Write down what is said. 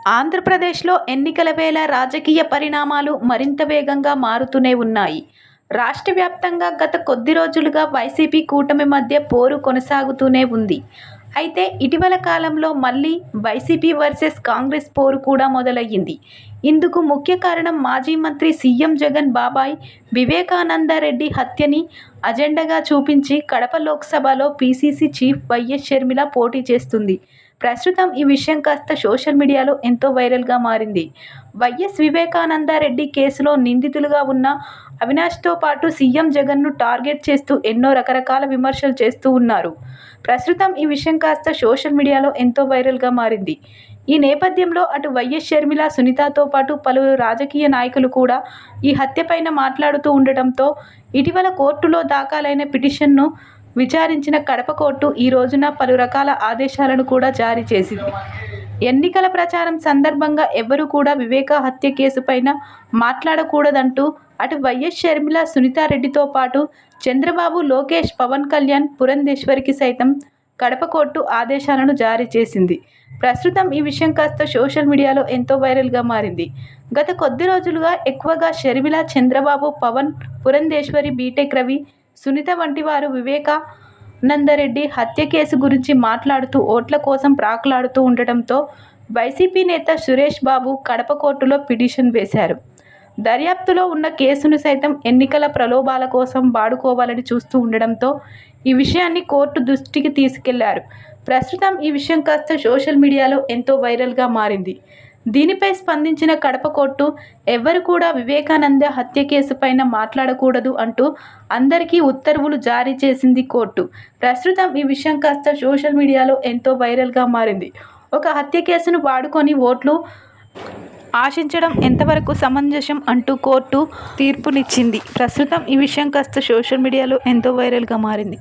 ఆంధ్రప్రదేశ్లో ఎన్నికల వేళ రాజకీయ పరిణామాలు మరింత వేగంగా మారుతూనే ఉన్నాయి. రాష్ట్ర వ్యాప్తంగా గత కొద్ది రోజులుగా వైసీపీ కూటమి మధ్య పోరు కొనసాగుతూనే ఉంది. అయితే ఇటీవల కాలంలో మళ్లీ వైసీపీ వర్సెస్ కాంగ్రెస్ పోరు కూడా మొదలయ్యింది. ఇందుకు ముఖ్య కారణం మాజీ మంత్రి సీఎం జగన్ బాబాయ్ వివేకానందరెడ్డి హత్యని అజెండాగా చూపించి కడప లోక్సభలో పీసీసీ చీఫ్ వైఎస్ షర్మిల పోటీ చేస్తుంది. ప్రస్తుతం ఈ విషయం కాస్త సోషల్ మీడియాలో ఎంతో వైరల్గా మారింది. వైఎస్ వివేకానందరెడ్డి కేసులో నిందితులుగా ఉన్న అవినాష్తో పాటు సీఎం జగన్ను టార్గెట్ చేస్తూ ఎన్నో రకరకాల విమర్శలు చేస్తూ ఉన్నారు. ప్రస్తుతం ఈ విషయం కాస్త సోషల్ మీడియాలో ఎంతో వైరల్గా మారింది. ఈ నేపథ్యంలో అటు వైఎస్ షర్మిల, సునీతతో పాటు పలువురు రాజకీయ నాయకులు కూడా ఈ హత్యపైన మాట్లాడుతూ ఉండటంతో ఇటీవల కోర్టులో దాఖలైన పిటిషన్ను విచారించిన కడప కోర్టు ఈ రోజున పలు రకాల ఆదేశాలను కూడా జారీ చేసింది. ఎన్నికల ప్రచారం సందర్భంగా ఎవరూ కూడా వివేకా హత్య కేసుపైన మాట్లాడకూడదంటూ అటు వైఎస్ షర్మిల, సునీతారెడ్డితో పాటు చంద్రబాబు, లోకేష్, పవన్ కళ్యాణ్, పురంధేశ్వరికి సైతం కడప కోర్టు ఆదేశాలను జారీ చేసింది. ప్రస్తుతం ఈ విషయం కాస్త సోషల్ మీడియాలో ఎంతో వైరల్గా మారింది. గత కొద్ది రోజులుగా ఎక్కువగా షర్మిల, చంద్రబాబు, పవన్, పురంధేశ్వరి, బీటెక్ రవి, సునీత వంటి వారు వివేకానందరెడ్డి హత్య కేసు గురించి మాట్లాడుతూ ఓట్ల కోసం ప్రాకులాడుతూ ఉండటంతో వైసీపీ నేత సురేష్ బాబు కడప కోర్టులో పిటిషన్ వేశారు. దర్యాప్తులో ఉన్న కేసును సైతం ఎన్నికల ప్రలోభాల కోసం వాడుకోవాలని చూస్తూ ఉండడంతో ఈ విషయాన్ని కోర్టు దృష్టికి తీసుకెళ్లారు. ప్రస్తుతం ఈ విషయం కాస్త సోషల్ మీడియాలో ఎంతో వైరల్గా మారింది. దీనిపై స్పందించిన కడప కోర్టు ఎవరు కూడా వివేకానంద హత్య కేసుపైన మాట్లాడకూడదు అంటూ అందరికీ ఉత్తర్వులు జారీ చేసింది కోర్టు. ప్రస్తుతం ఈ విషయం కాస్త సోషల్ మీడియాలో ఎంతో వైరల్గా మారింది. ఒక హత్య కేసును వాడుకొని ఓట్లు ఆశించడం ఎంతవరకు సమంజసం అంటూ కోర్టు తీర్పునిచ్చింది. ప్రస్తుతం ఈ విషయం కాస్త సోషల్ మీడియాలో ఎంతో వైరల్గా మారింది.